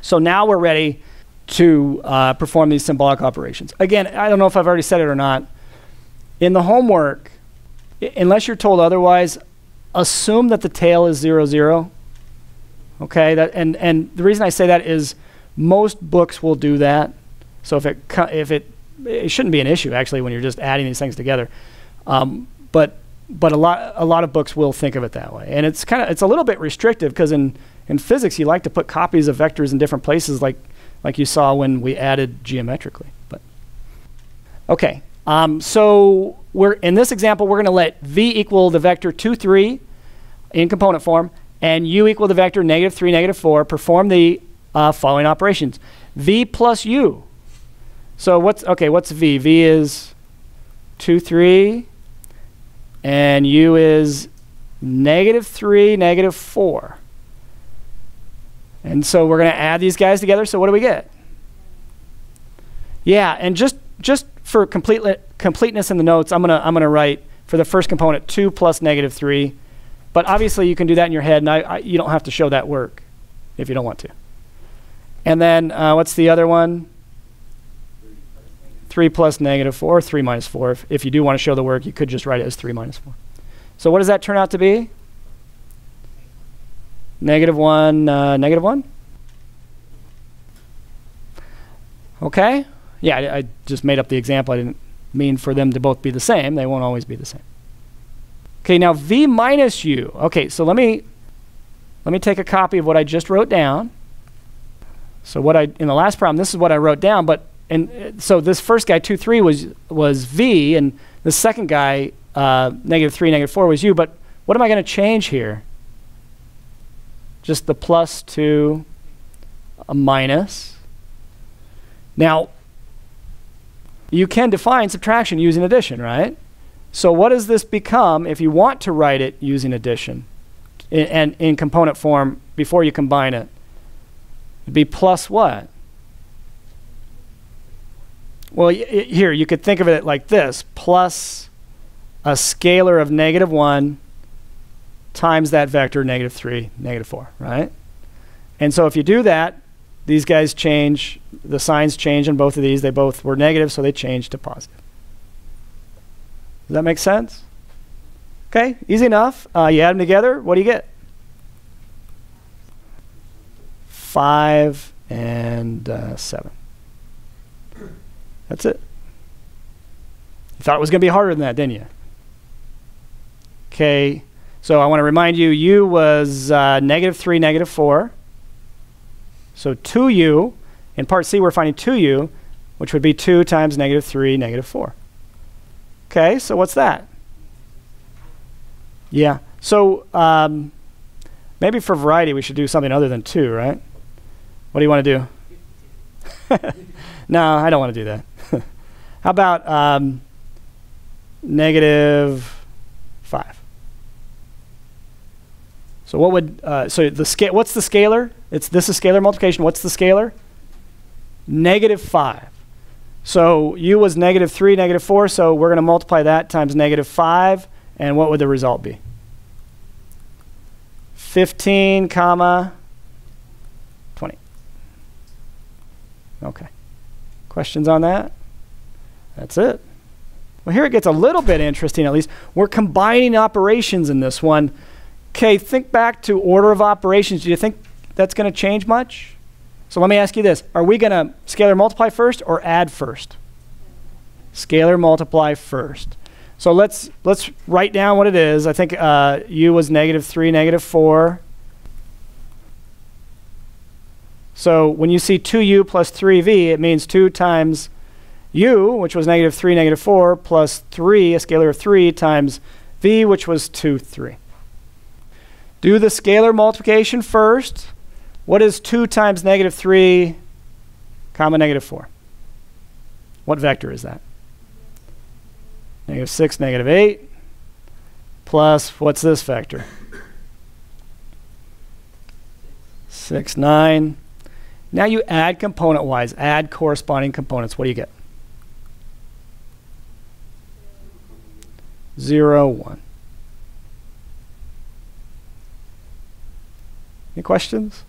So now we're ready to perform these symbolic operations. Again, I don't know if I've already said it or not. In the homework, unless you're told otherwise, assume that the tail is 0, 0. Okay, and the reason I say that is most books will do that. So if it shouldn't be an issue actually when you're just adding these things together, but a lot of books will think of it that way, and it's a little bit restrictive because in physics you like to put copies of vectors in different places, like you saw when we added geometrically. But okay, so in this example we're going to let v equal the vector 2, 3 in component form, and u equal the vector -3, -4. Perform the following operations: v plus u. So what's v? V is 2, 3, and u is -3, -4. And so we're going to add these guys together. So what do we get? Yeah, and just for completeness in the notes, I'm gonna write for the first component 2 plus -3. But obviously you can do that in your head, and you don't have to show that work if you don't want to. And then what's the other one? 3 plus -4, or 3 minus 4. If you do want to show the work, you could just write it as 3 minus 4. So what does that turn out to be? -1, -1? Okay. Yeah, I just made up the example. I didn't mean for them to both be the same. They won't always be the same. Okay, now v minus u. Okay, so let me take a copy of what I just wrote down. So in the last problem, this is what I wrote down, but so this first guy 2, 3 was v, and the second guy -3, -4 was u. But what am I going to change here? Just the plus to a minus. Now, you can define subtraction using addition, right? So what does this become if you want to write it using addition and in component form before you combine it? It'd be plus what? Well, here, you could think of it like this: plus a scalar of -1 times that vector -3, -4, right? And so if you do that, these guys change, the signs change in both of these. They both were negative, so they change to positive. Does that make sense? Okay, easy enough. You add them together, what do you get? 5 and 7. That's it. You thought it was going to be harder than that, didn't you? Okay, so I want to remind you, u was -3, -4. So 2u, in part C we're finding 2u, which would be 2 times -3, -4. Okay, so what's that? Yeah, so maybe for variety we should do something other than 2, right? What do you want to do? No, I don't want to do that. How about -5? So what would what's the scalar? This is scalar multiplication. What's the scalar? -5. So u was -3, -4, so we're going to multiply that times -5, and what would the result be? 15, 20. Okay. Questions on that? That's it. Well, here it gets a little bit interesting, at least. We're combining operations in this one. Okay, think back to order of operations. Do you think that's going to change much? So let me ask you this. Are we going to scalar multiply first or add first? Scalar multiply first. So let's write down what it is. I think u was -3, -4. So when you see 2u plus 3v, it means 2 times u, which was -3, -4, plus 3, a scalar of 3, times v, which was 2, 3. Do the scalar multiplication first. What is 2 times -3, -4? What vector is that? -6, -8, plus, what's this vector? 6, 9. Now you add component-wise. Add corresponding components. What do you get? 0, 1. Any questions?